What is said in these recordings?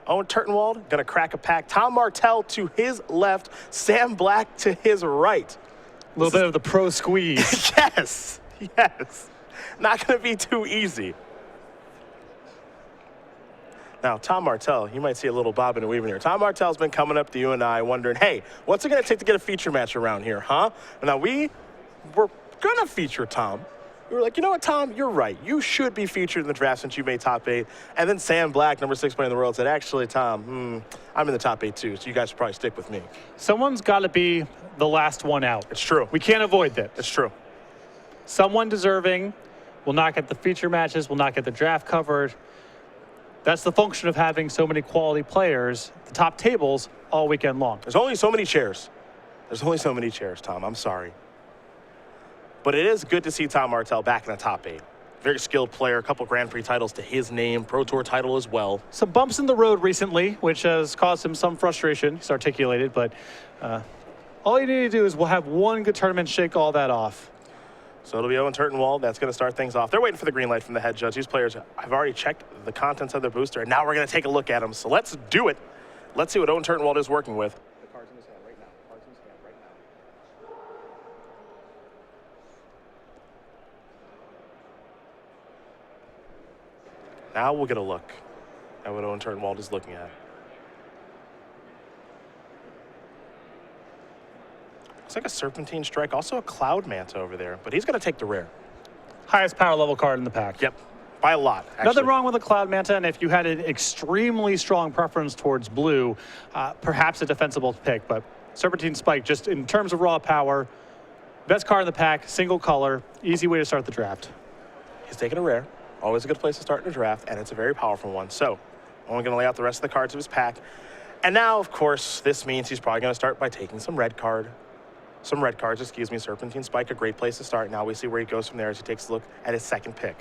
Owen Turtenwald going to crack a pack. Tom Martell to his left. Sam Black to his right. A little bit of the pro squeeze. Yes. Yes. Not going to be too easy. Now, Tom Martell, you might see a little bobbing and weaving here. Tom Martell's been coming up to you and I wondering, hey, what's it going to take to get a feature match around here, huh? Now, we were going to feature Tom. We were like, you know what, Tom, you're right. You should be featured in the draft since you made top 8. And then Sam Black, number 6 player in the world, said, actually, Tom, I'm in the top 8 too, so you guys should probably stick with me. Someone's got to be the last one out. It's true. We can't avoid this. It's true. Someone deserving will not get the feature matches, will not get the draft covered. That's the function of having so many quality players, the top tables, all weekend long. There's only so many chairs. There's only so many chairs, Tom. I'm sorry. But it is good to see Tom Martell back in the top 8. Very skilled player, a couple Grand Prix titles to his name, Pro Tour title as well. Some bumps in the road recently, which has caused him some frustration. He's articulated, but all you need to do is we'll have one good tournament, shake all that off. So it'll be Owen Turtenwald. That's going to start things off. They're waiting for the green light from the head judge. These players have already checked the contents of their booster, and now we're going to take a look at them. So let's do it. Let's see what Owen Turtenwald is working with. The card's in his hand right now. Card's in his hand right now. Now we'll get a look at what Owen Turtenwald is looking at. Looks like a Serpentine Strike, also a Cloud Manta over there, but he's going to take the rare. Highest power level card in the pack. Yep, by a lot, actually. Nothing wrong with a Cloud Manta, and if you had an extremely strong preference towards blue, perhaps a defensible pick, but Serpentine Spike, just in terms of raw power, best card in the pack, single color, easy way to start the draft. He's taking a rare. Always a good place to start in a draft, and it's a very powerful one. So, only going to lay out the rest of the cards of his pack. And now, of course, this means he's probably going to start by taking some red cards, Serpentine Spike, a great place to start. Now we see where he goes from there as he takes a look at his second pick.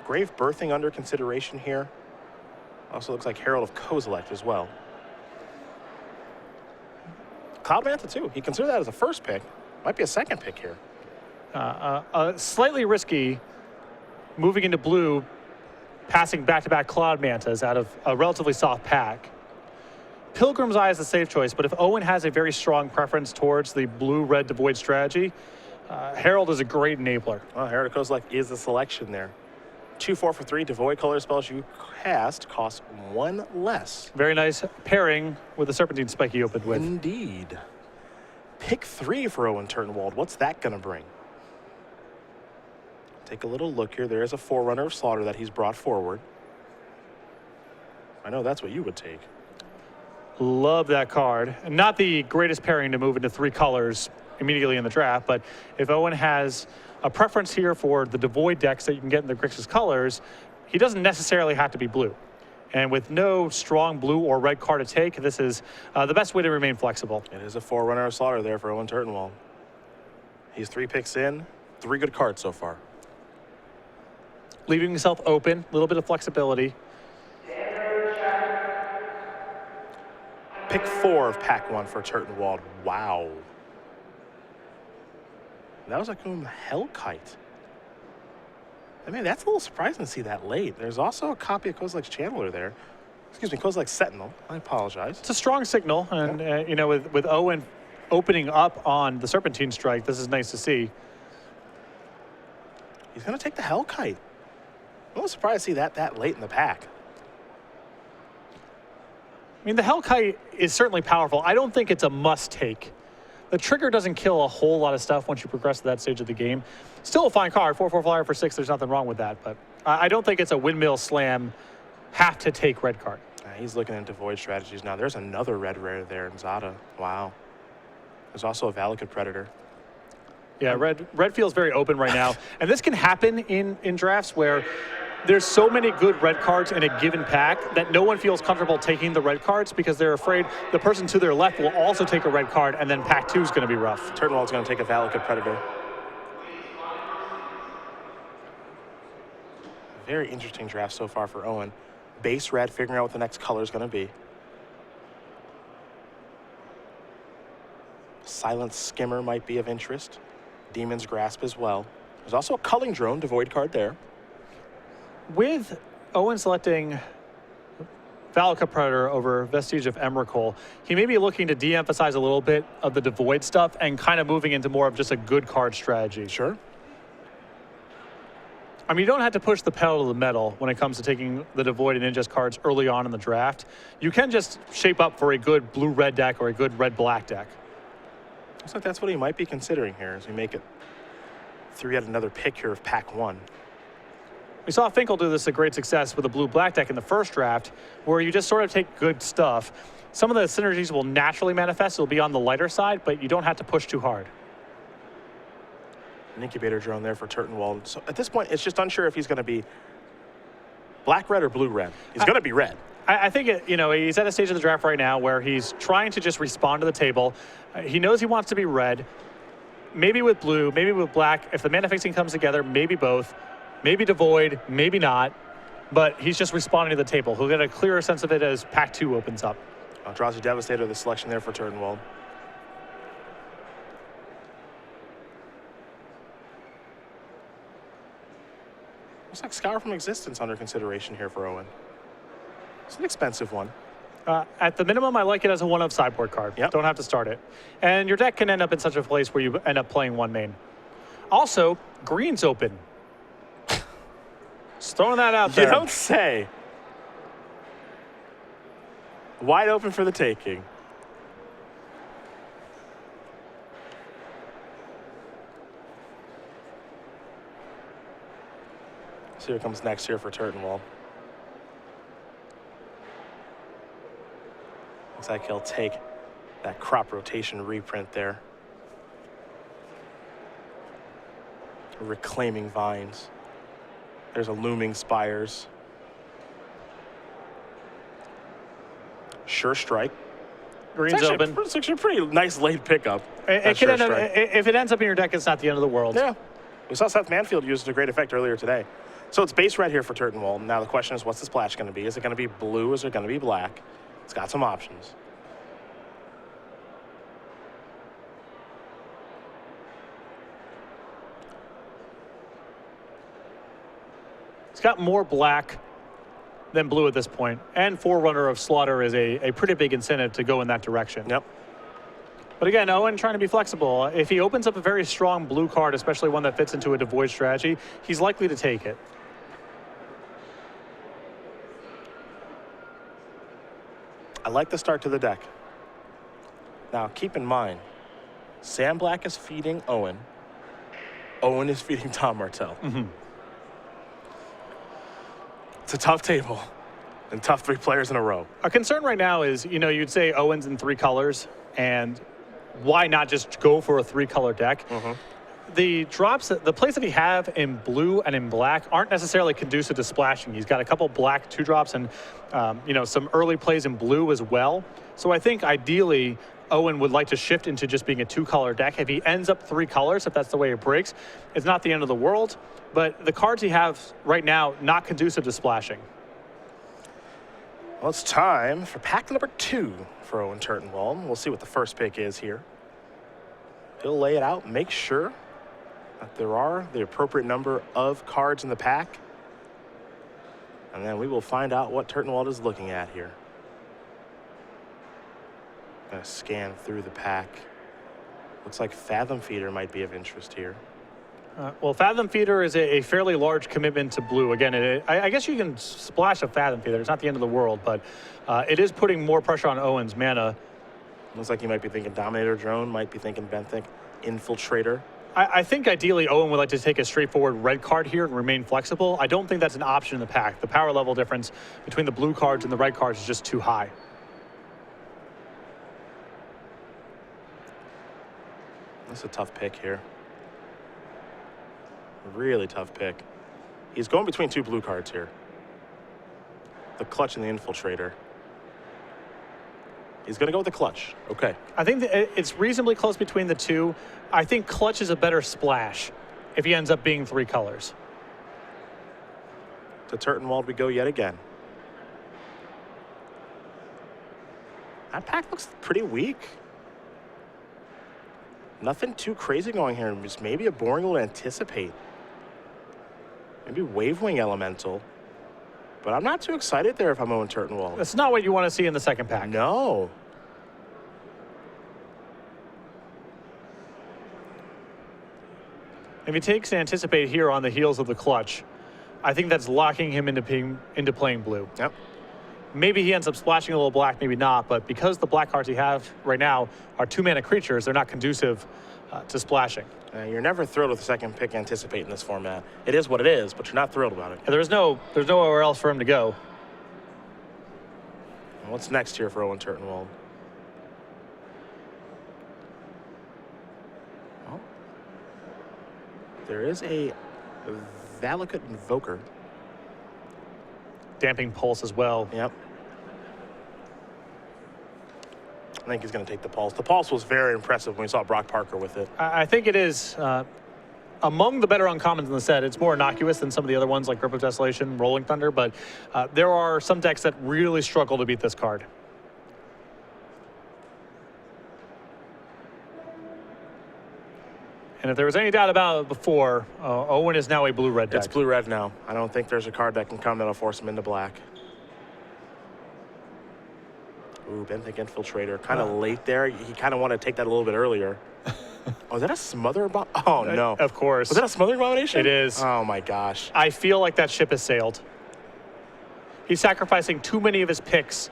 Grave Birthing under consideration here. Also looks like Herald of Kozilek as well. Cloud Manta too. He considered that as a first pick. Might be a second pick here. Slightly risky moving into blue, passing back-to-back Cloud Mantas out of a relatively soft pack. Pilgrim's Eye is the safe choice, but if Owen has a very strong preference towards the blue-red Devoid strategy, Herald is a great enabler. Well, Herald of Kozilek is the selection there. 2, 4 for 3 Devoid color spells you cast cost 1 less. Very nice pairing with the Serpentine Spike he opened with. Indeed. Pick 3 for Owen Turtenwald. What's that going to bring? Take a little look here. There is a Forerunner of Slaughter that he's brought forward. I know that's what you would take. Love that card. Not the greatest pairing to move into 3 colors immediately in the draft, but if Owen has a preference here for the Devoid decks that you can get in the Grixis colors, he doesn't necessarily have to be blue. And with no strong blue or red card to take, this is the best way to remain flexible. It is a Forerunner of Slaughter there for Owen Turtenwald. He's 3 picks in, 3 good cards so far. Leaving himself open, a little bit of flexibility. Pick 4 of pack 1 for Turtenwald. Wow. That was like a Hellkite. I mean, that's a little surprising to see that late. There's also a copy of Kozilek's Channeler there. Excuse me, Kozilek's Sentinel. I apologize. It's a strong signal, and you know, with Owen opening up on the Serpentine Strike, this is nice to see. He's going to take the Hellkite. I'm a little surprised to see that late in the pack. I mean, the Hellkite is certainly powerful. I don't think it's a must-take. The trigger doesn't kill a whole lot of stuff once you progress to that stage of the game. Still a fine card, 4/4 flyer for 6. There's nothing wrong with that, but I don't think it's a windmill slam, have to take red card. He's looking into void strategies now. There's another red rare there in Zada. Wow. There's also a Valakut Predator. Yeah, red feels very open right now. And this can happen in drafts where there's so many good red cards in a given pack that no one feels comfortable taking the red cards because they're afraid the person to their left will also take a red card, and then pack 2 is going to be rough. Turtenwald's going to take a Valakut Predator. Very interesting draft so far for Owen. Base red, figuring out what the next color is going to be. Silent Skimmer might be of interest. Demon's Grasp as well. There's also a Culling Drone, Devoid card there. With Owen selecting Valka Predator over Vestige of Emrakul, he may be looking to de-emphasize a little bit of the devoid stuff and kind of moving into more of just a good card strategy. Sure. I mean, you don't have to push the pedal to the metal when it comes to taking the devoid and ingest cards early on in the draft. You can just shape up for a good blue-red deck or a good red-black deck. Looks like that's what he might be considering here as we make it through yet another pick here of pack 1. We saw Finkel do this a great success with a blue-black deck in the first draft, where you just sort of take good stuff. Some of the synergies will naturally manifest. It'll be on the lighter side, but you don't have to push too hard. An incubator drone there for Turtenwald. So at this point, it's just unsure if he's going to be black-red or blue-red. He's going to be red. I think, he's at a stage of the draft right now where he's trying to just respond to the table. He knows he wants to be red, maybe with blue, maybe with black. If the mana fixing comes together, maybe both. Maybe devoid, maybe not, but he's just responding to the table. He'll get a clearer sense of it as Pack 2 opens up. Eldrazi Devastator, the selection there for Turtenwald. Looks like Scour from Existence under consideration here for Owen. It's an expensive one. At the minimum, I like it as a one-of sideboard card. Yep. Don't have to start it. And your deck can end up in such a place where you end up playing one main. Also, green's open. Just throwing that out there. You don't say. Wide open for the taking. See what comes next here for Turtenwald. Looks like he'll take that crop rotation reprint there. Reclaiming Vines. There's a Looming Spires. Sure Strike. Green's open. It's actually a pretty nice late pickup. It could end up, if it ends up in your deck, it's not the end of the world. Yeah. We saw Seth Manfield use it to great effect earlier today. So it's base red here for Turtenwald. Now the question is, what's the splash going to be? Is it going to be blue? Is it going to be black? It's got some options. It's got more black than blue at this point, and Forerunner of Slaughter is a pretty big incentive to go in that direction. Yep. But again, Owen trying to be flexible. If he opens up a very strong blue card, especially one that fits into a devoid strategy, he's likely to take it. I like the start to the deck. Now, keep in mind, Sam Black is feeding Owen. Owen is feeding Tom Martell. It's a tough table and tough 3 players in a row. A concern right now is, you'd say Owen's in 3 colors, and why not just go for a 3-color deck? The drops, the plays that he have in blue and in black aren't necessarily conducive to splashing. He's got a couple black 2-drops and, some early plays in blue as well. So I think ideally Owen would like to shift into just being a 2-color deck. If he ends up 3 colors, if that's the way it breaks, it's not the end of the world. But the cards he has right now, not conducive to splashing. Well, it's time for pack number 2 for Owen Turtenwald. We'll see what the first pick is here. He'll lay it out, make sure that there are the appropriate number of cards in the pack. And then we will find out what Turtenwald is looking at here. Gonna scan through the pack. Looks like Fathom Feeder might be of interest here. Well, Fathom Feeder is a fairly large commitment to blue. Again, I guess you can splash a Fathom Feeder. It's not the end of the world, but it is putting more pressure on Owen's mana. Looks like he might be thinking Dominator Drone, might be thinking Benthic Infiltrator. I think ideally Owen would like to take a straightforward red card here and remain flexible. I don't think that's an option in the pack. The power level difference between the blue cards and the red cards is just too high. That's a tough pick here. Really tough pick. He's going between 2 blue cards here. The Clutch and the Infiltrator. He's going to go with the Clutch. Okay. I think that it's reasonably close between the 2. I think Clutch is a better splash if he ends up being 3 colors. To Turtenwald we go yet again. That pack looks pretty weak. Nothing too crazy going here. Just maybe a boring little Anticipate. Maybe Wavewing Elemental. But I'm not too excited there if I'm Owen Turtenwald. That's not what you want to see in the second pack. No. If he takes Anticipate here on the heels of the clutch, I think that's locking him into playing blue. Yep. Maybe he ends up splashing a little black, maybe not, but because the black cards he have right now are 2-mana creatures, they're not conducive to splashing. You're never thrilled with the second pick Anticipate in this format. It is what it is, but you're not thrilled about it. And there's nowhere else for him to go. What's next here for Owen Turtenwald? Well, there is a Valakut Invoker. Damping Pulse as well. Yep. I think he's going to take the Pulse. The Pulse was very impressive when we saw Brock Parker with it. I think it is among the better uncommons in the set. It's more innocuous than some of the other ones like Grip of Desolation, Rolling Thunder, but there are some decks that really struggle to beat this card. And if there was any doubt about it before, Owen is now a blue-red deck. It's blue-red now. I don't think there's a card that can come that'll force him into black. Ooh, Benthic Infiltrator. Kind of late there. He kind of wanted to take that a little bit earlier. Oh, is that a smother bomb? Oh, no. Of course. Was that a smothering abomination? It is. Oh, my gosh. I feel like that ship has sailed. He's sacrificing too many of his picks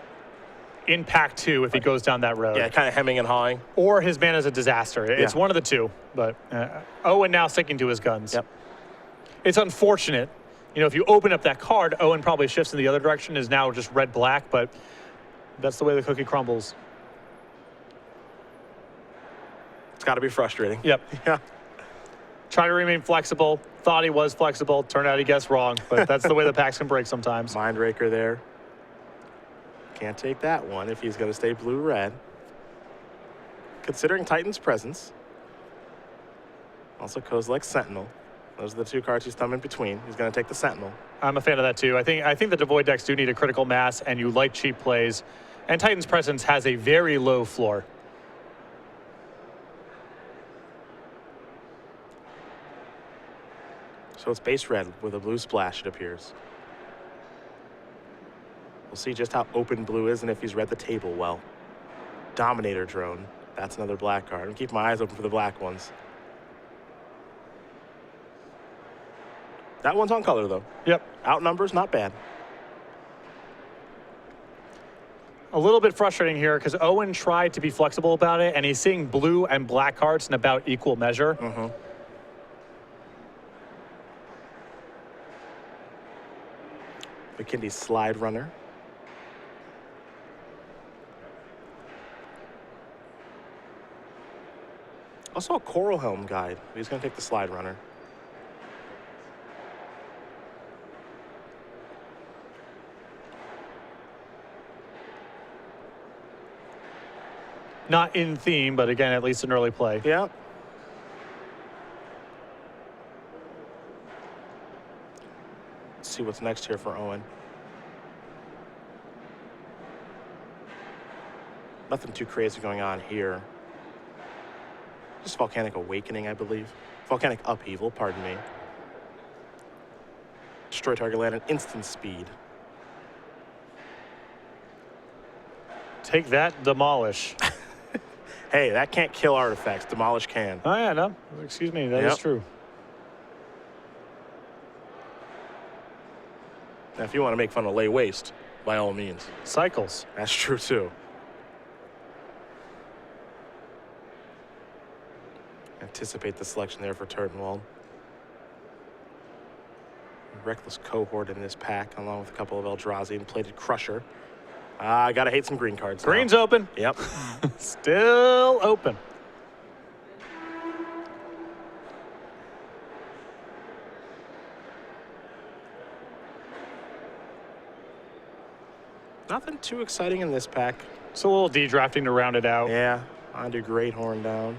in pack 2 if he goes down that road. Yeah, kind of hemming and hawing. Or his mana is a disaster. It's one of the two. But Owen now sticking to his guns. Yep. It's unfortunate. You know, if you open up that card, Owen probably shifts in the other direction, is now just red-black, but that's the way the cookie crumbles. It's got to be frustrating. Yep. Yeah. Try to remain flexible. Thought he was flexible. Turned out he guessed wrong. But that's the way the packs can break sometimes. Mindraker there. Can't take that one if he's going to stay blue-red. Considering Titan's presence. Also Kozilek Sentinel. Those are the two cards he's thumbing between. He's going to take the Sentinel. I'm a fan of that too. I think the Devoid decks do need a critical mass, and you like cheap plays. And Titan's presence has a very low floor. So it's base red with a blue splash, it appears. We'll see just how open blue is and if he's read the table well. Dominator Drone. That's another black card. I'm keeping my eyes open for the black ones. That one's on color, though. Yep. Outnumbers, not bad. A little bit frustrating here because Owen tried to be flexible about it, and he's seeing blue and black cards in about equal measure. Mm-hmm. McKinley's Slide Runner. Also a Coral Helm guide. He's going to take the Slide Runner. Not in theme, but again, at least an early play. Yeah. Let's see what's next here for Owen. Nothing too crazy going on here. Just Volcanic Awakening, I believe. Volcanic Upheaval, pardon me. Destroy target land at instant speed. Take that, Demolish. Hey, that can't kill artifacts. Demolish can. Oh, yeah, no. Excuse me, that is true. Now, if you want to make fun of Lay Waste, by all means. Cycles. That's true, too. Anticipate the selection there for Turtenwald. Reckless Cohort in this pack, along with a couple of Eldrazi and Plated Crusher. I gotta hate some green cards. Green's now. open. Yep. Still open. Nothing too exciting in this pack. It's a little D-drafting to round it out. Yeah, on to Great Horn down.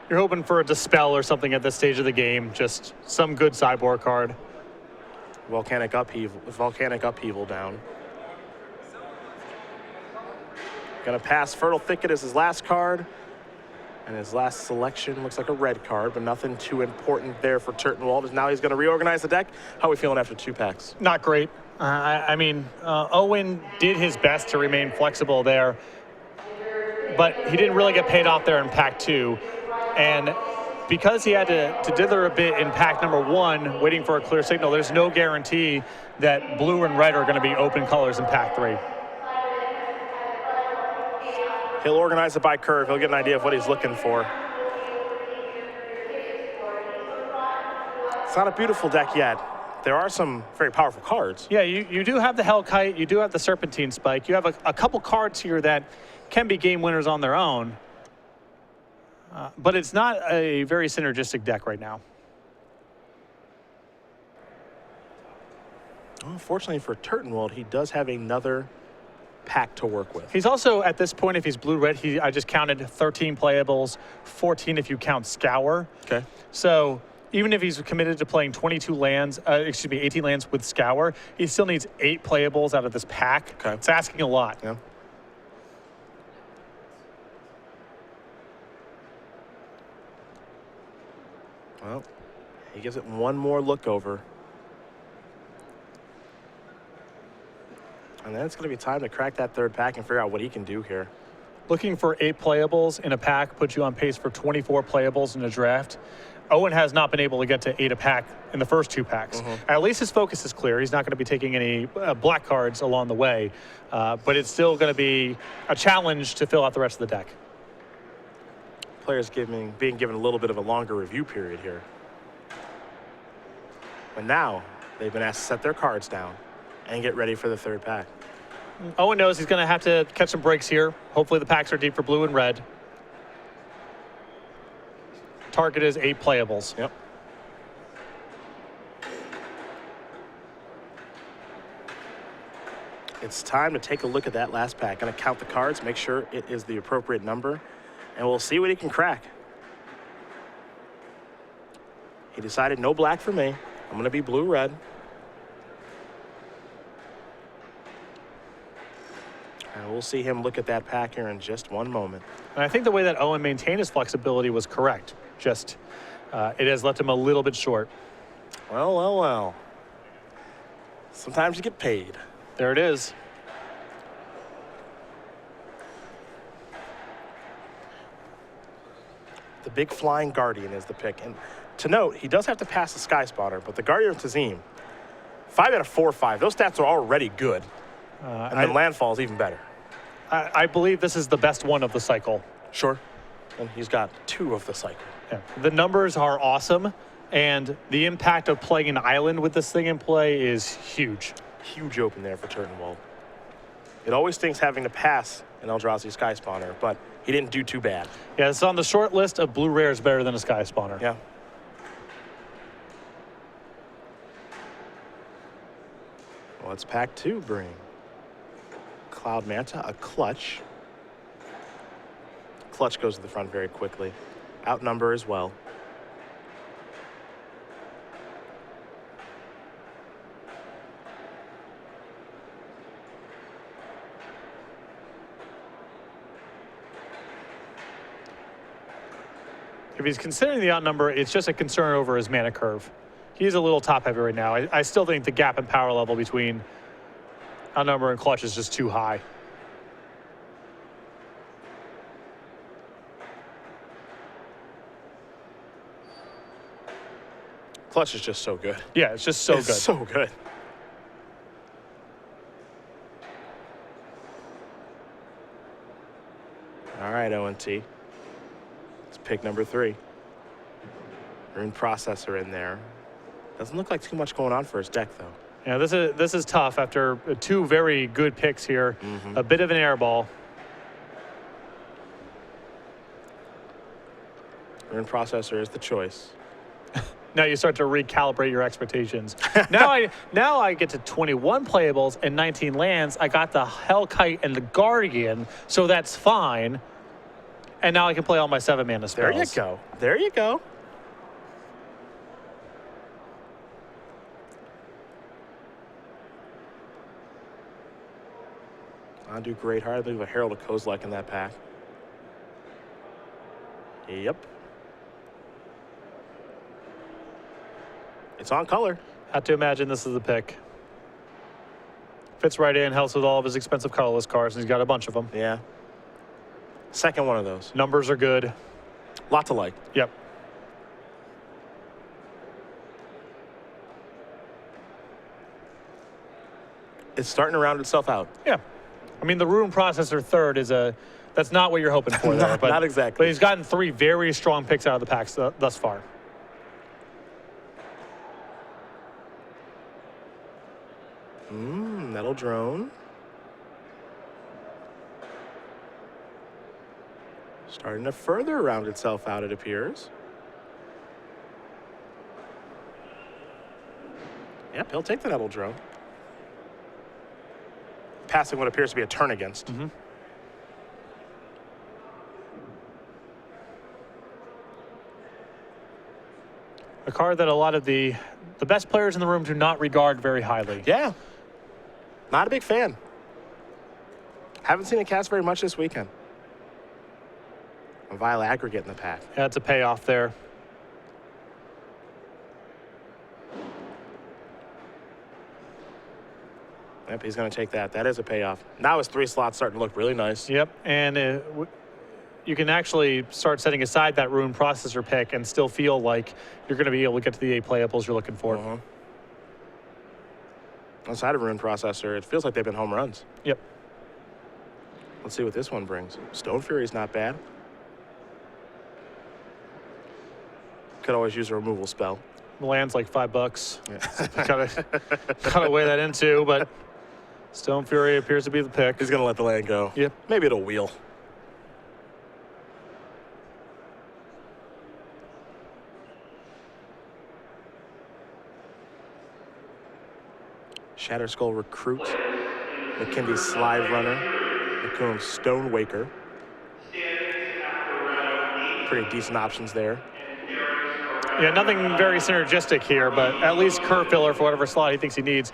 You're hoping for a Dispel or something at this stage of the game. Just some good sideboard card. Volcanic Upheaval down. Gonna pass Fertile Thicket as his last card. And his last selection looks like a red card, but nothing too important there for Turtenwald. Now he's going to reorganize the deck. How are we feeling after 2 packs? Not great. I mean, Owen did his best to remain flexible there, but he didn't really get paid off there in pack 2. And because he had to dither a bit in pack number 1, waiting for a clear signal, there's no guarantee that blue and red are going to be open colors in pack 3. He'll organize it by curve. He'll get an idea of what he's looking for. It's not a beautiful deck yet. There are some very powerful cards. Yeah, you do have the Hellkite. You do have the Serpentine Spike. You have a couple cards here that can be game winners on their own. But it's not a very synergistic deck right now. Unfortunately for Turtenwald, he does have another pack to work with. He's also, at this point, if he's blue-red, I just counted 13 playables, 14 if you count Scour. Okay. So even if he's committed to playing 22 lands, 18 lands with Scour, he still needs 8 playables out of this pack. Okay. It's asking a lot. Yeah. Well, he gives it one more look over. And then it's going to be time to crack that 3rd pack and figure out what he can do here. Looking for 8 playables in a pack puts you on pace for 24 playables in a draft. Owen has not been able to get to 8 a pack in the first 2 packs. At least his focus is clear. He's not going to be taking any black cards along the way, but it's still going to be a challenge to fill out the rest of the deck. Players being given a little bit of a longer review period here. But now they've been asked to set their cards down and get ready for the 3rd pack. Owen knows he's going to have to catch some breaks here. Hopefully the packs are deep for blue and red. Target is 8 playables. Yep. It's time to take a look at that last pack. Gonna count the cards, make sure it is the appropriate number, and we'll see what he can crack. He decided no black for me. I'm gonna be blue-red. And we'll see him look at that pack here in just one moment. And I think the way that Owen maintained his flexibility was correct. Just, it has left him a little bit short. Well, well, well. Sometimes you get paid. There it is. The big flying Guardian is the pick. And to note, he does have to pass the Sky Spotter, but the Guardian of Tazim, 5 out of 4/5. Those stats are already good. And then landfall is even better. I believe this is the best one of the cycle. Sure. And he's got 2 of the cycle. Yeah. The numbers are awesome, and the impact of playing an island with this thing in play is huge. Huge open there for Turtenwald. It always stinks having to pass an Eldrazi Sky Spawner, but he didn't do too bad. Yeah, it's on the short list of blue rares better than a Sky Spawner. Yeah. What's pack 2 bring? Cloud Manta, a clutch. Clutch goes to the front very quickly. Outnumber as well. If he's considering the outnumber, it's just a concern over his mana curve. He's a little top heavy right now. I still think the gap in power level between outnumber and clutch is just too high. Clutch is just so good. Yeah, it's just so It's good. so good. All right, ONT. It's pick number 3. Rune Processor in there. Doesn't look like too much going on for his deck, though. Yeah, this is tough after 2 very good picks here. A bit of an airball. Rune Processor is the choice. Now you start to recalibrate your expectations. now I get to 21 playables and 19 lands. I got the Hellkite and the Guardian, so that's fine. And now I can play all my 7 mana spells. There you go. There you go. I do great heart. I believe a Herald of Kozilek in that pack. Yep. It's on color. Have to imagine this is the pick. Fits right in, helps with all of his expensive colorless cars, and he's got a bunch of them. Yeah. Second one of those. Numbers are good. Lot to like. Yep. It's starting to round itself out. Yeah. I mean, the room processor third is that's not what you're hoping for there. But, not exactly. But he's gotten 3 very strong picks out of the packs thus far. Metal drone. Starting to further round itself out, it appears. Yep, he'll take the metal drone. Passing what appears to be a turn against. A car that a lot of the best players in the room do not regard very highly. Yeah. Not a big fan. Haven't seen it cast very much this weekend. A vile aggregate in the pack. Yeah, it's a payoff there. Yep, he's going to take that. That is a payoff. Now his 3 slots starting to look really nice. Yep, and you can actually start setting aside that room processor pick and still feel like you're going to be able to get to the 8 playables you're looking for. Outside of Rune Processor, it feels like they've been home runs. Yep. Let's see what this one brings. Stone Fury's not bad. Could always use a removal spell. Land's like $5. Yeah. gotta weigh that into, but Stone Fury appears to be the pick. He's going to let the land go. Yep. Maybe it'll wheel. Shatter Skull Recruit, McKinley Slide Runner, McComb Stonewaker. Pretty decent options there. Yeah, nothing very synergistic here, but at least curve filler for whatever slot he thinks he needs.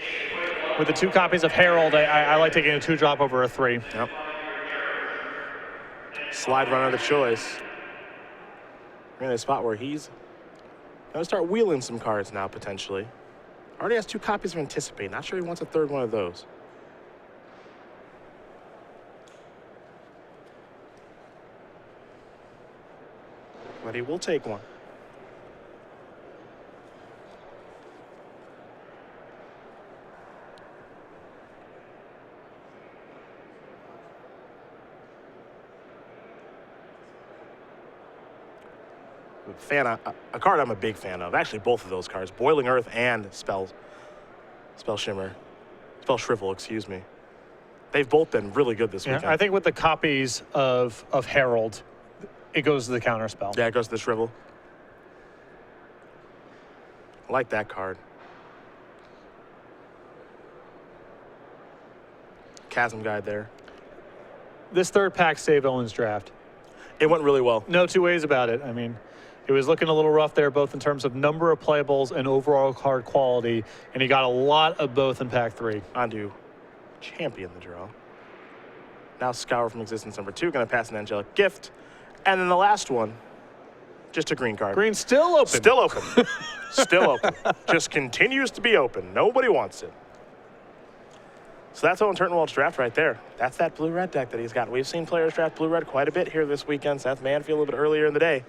With the 2 copies of Herald, I like taking a 2-drop over a 3. Yep. Slide Runner the choice. We're in a spot where he's going to start wheeling some cards now, potentially. Already has 2 copies of Anticipate. Not sure he wants a 3rd one of those. But he will take one. A card I'm a big fan of. Actually, both of those cards, Boiling Earth and Spell Shrivel, excuse me. They've both been really good this weekend. I think with the copies of Herald, it goes to the counter spell. Yeah, it goes to the Shrivel. I like that card. Chasm Guide there. This 3rd pack saved Owen's draft. It went really well. No 2 ways about it. I mean, it was looking a little rough there, both in terms of number of playables and overall card quality, and he got a lot of both in pack 3. On to Champion the draw. Now Scour from Existence number 2, going to pass an Angelic Gift. And then the last one, just a green card. Green still open. Still open. Still open. Just continues to be open. Nobody wants it. So that's Owen Turtenwald's draft right there. That's that blue-red deck that he's got. We've seen players draft blue-red quite a bit here this weekend. Seth Manfield a little bit earlier in the day.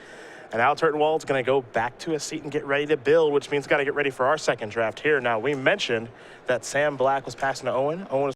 And now Turtenwald's going to go back to his seat and get ready to build, which means got to get ready for our second draft here. Now, we mentioned that Sam Black was passing to Owen. Owen